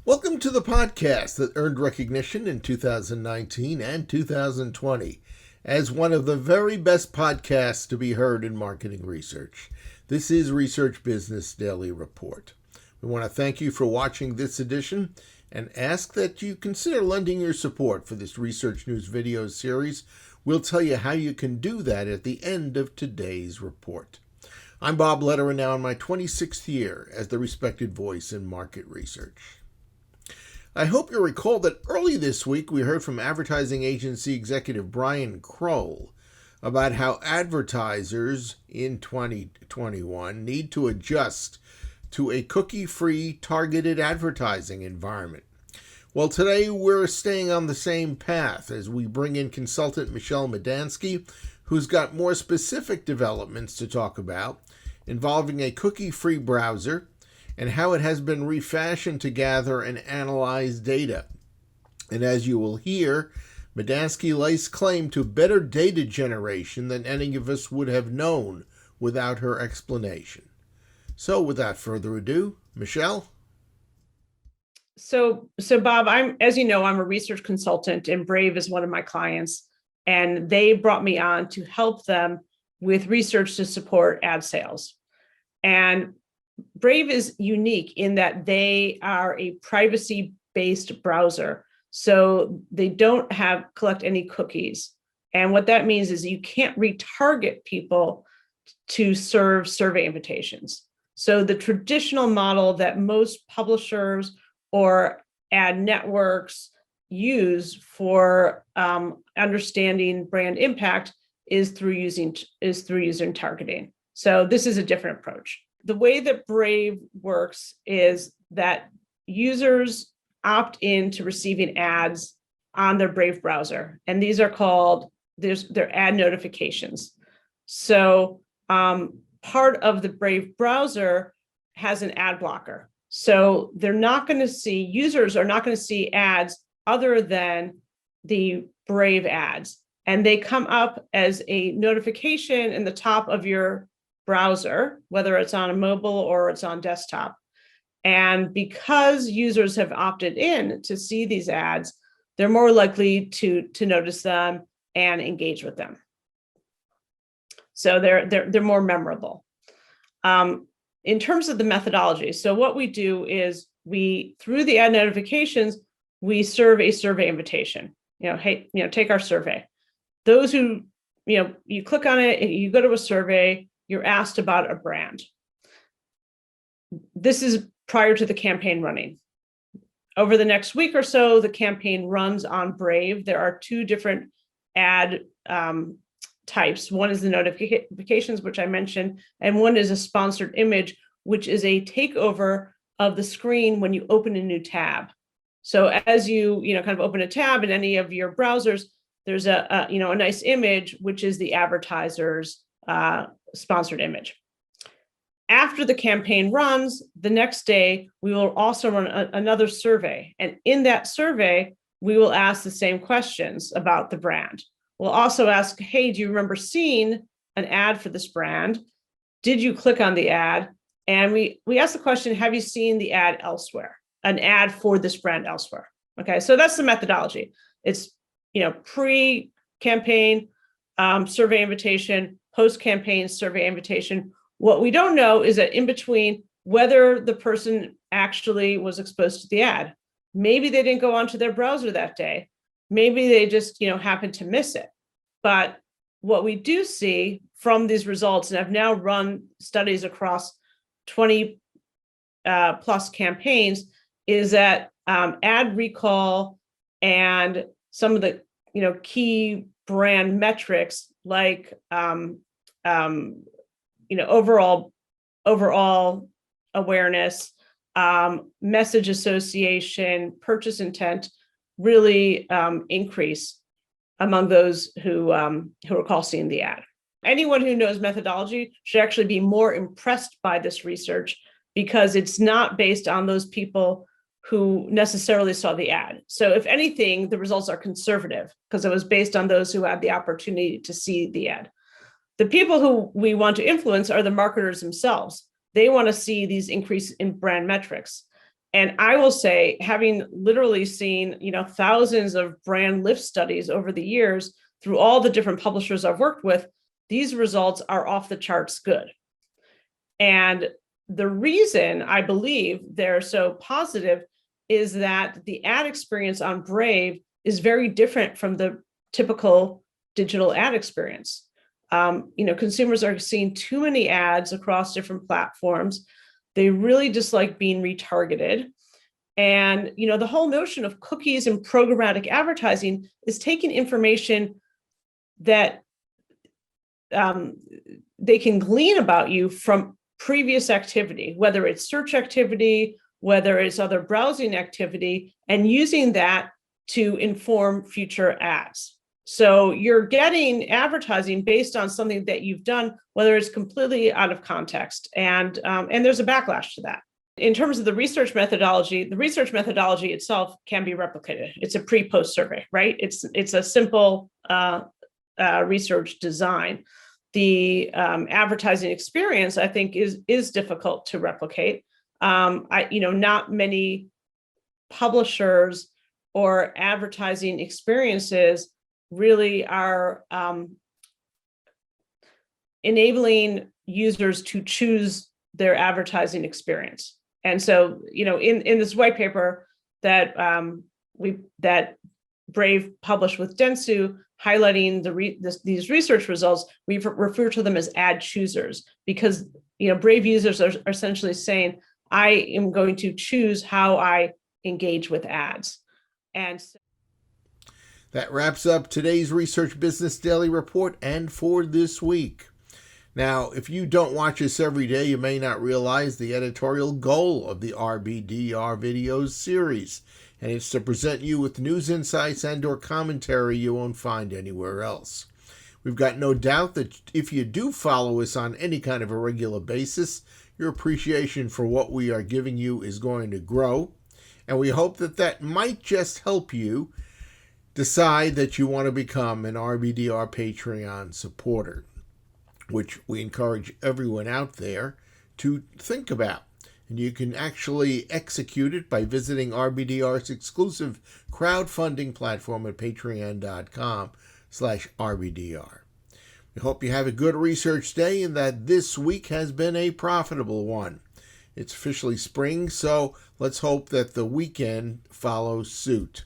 Welcome to the podcast that earned recognition in 2019 and 2020 as one of the very best podcasts to be heard in marketing research. This is Research Business Daily Report. We want to thank you for watching this edition and ask that you consider lending your support for this Research News video series. We'll tell you how you can do that at the end of today's report. I'm Bob Lederer, now in my 26th year as the respected voice in market research. I hope you'll recall that early this week we heard from advertising agency executive Brian Kroll about how advertisers in 2021 need to adjust to a cookie-free targeted advertising environment. Well, today we're staying on the same path as we bring in consultant Michelle Madansky, who's got more specific developments to talk about involving a cookie-free browser and how it has been refashioned to gather and analyze data. And as you will hear, Madansky lays claim to better data generation than any of us would have known without her explanation. So without further ado, Michelle? So Bob, as you know, I'm a research consultant and Brave is one of my clients, and they brought me on to help them with research to support ad sales. And Brave is unique in that they are a privacy-based browser. So they don't collect any cookies. And what that means is you can't retarget people to serve survey invitations. So the traditional model that most publishers or ad networks use for understanding brand impact is through using targeting. So this is a different approach. The way that Brave works is that users opt in to receiving ads on their Brave browser, and these are called they're ad notifications. So part of the Brave browser has an ad blocker. So users are not going to see ads other than the Brave ads, and they come up as a notification in the top of your browser, whether it's on a mobile or it's on desktop. And because users have opted in to see these ads, they're more likely to notice them and engage with them. So they're more memorable. In terms of the methodology, so what we do is through the ad notifications, we serve a survey invitation. Hey, take our survey. Those who, you click on it, you go to a survey, you're asked about a brand. This is prior to the campaign running. Over the next week or so, the campaign runs on Brave. There are two different ad types. One is the notifications, which I mentioned, and one is a sponsored image, which is a takeover of the screen when you open a new tab. So as you kind of open a tab in any of your browsers, there's a nice image, which is the advertiser's sponsored image. After the campaign runs, the next day, we will also run another survey. And in that survey, we will ask the same questions about the brand. We'll also ask, hey, do you remember seeing an ad for this brand? Did you click on the ad? And we ask the question, have you seen the ad elsewhere? An ad for this brand elsewhere. Okay, so that's the methodology. It's pre-campaign survey invitation, post-campaign survey invitation. What we don't know is that in between, whether the person actually was exposed to the ad. Maybe they didn't go onto their browser that day. Maybe they just happened to miss it. But what we do see from these results, and I've now run studies across 20 plus campaigns, is that ad recall and some of the key brand metrics like overall awareness, message association, purchase intent really increase among those who recall seeing the ad. Anyone who knows methodology should actually be more impressed by this research because it's not based on those people who necessarily saw the ad. So if anything, the results are conservative because it was based on those who had the opportunity to see the ad. The people who we want to influence are the marketers themselves. They want to see these increase in brand metrics. And I will say, having literally seen, thousands of brand lift studies over the years through all the different publishers I've worked with, these results are off the charts good. And the reason I believe they're so positive is that the ad experience on Brave is very different from the typical digital ad experience. Consumers are seeing too many ads across different platforms. They really dislike being retargeted. And, the whole notion of cookies and programmatic advertising is taking information that they can glean about you from previous activity, whether it's search activity, whether it's other browsing activity, and using that to inform future ads. So you're getting advertising based on something that you've done, whether it's completely out of context, and there's a backlash to that. In terms of the research methodology itself can be replicated. It's a pre-post survey, right? It's a simple research design. The advertising experience, I think, is difficult to replicate. Not many publishers or advertising experiences really are enabling users to choose their advertising experience. And so, in this white paper that that Brave published with Dentsu, highlighting these research results, we refer to them as ad choosers, because Brave users are essentially saying, I am going to choose how I engage with ads. And that wraps up today's Research Business Daily Report and for this week. Now, if you don't watch us every day, you may not realize the editorial goal of the RBDR videos series, and it's to present you with news insights and/or commentary you won't find anywhere else. We've got no doubt that if you do follow us on any kind of a regular basis, your appreciation for what we are giving you is going to grow, and we hope that might just help you decide that you want to become an RBDR Patreon supporter, which we encourage everyone out there to think about. And you can actually execute it by visiting RBDR's exclusive crowdfunding platform at patreon.com/RBDR. We hope you have a good research day and that this week has been a profitable one. It's officially spring, so let's hope that the weekend follows suit.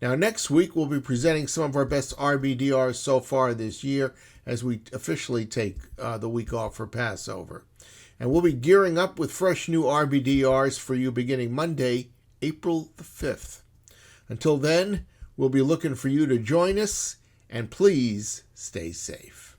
Now, next week, we'll be presenting some of our best RBDRs so far this year as we officially take the week off for Passover. And we'll be gearing up with fresh new RBDRs for you beginning Monday, April the 5th. Until then, we'll be looking for you to join us, and please stay safe.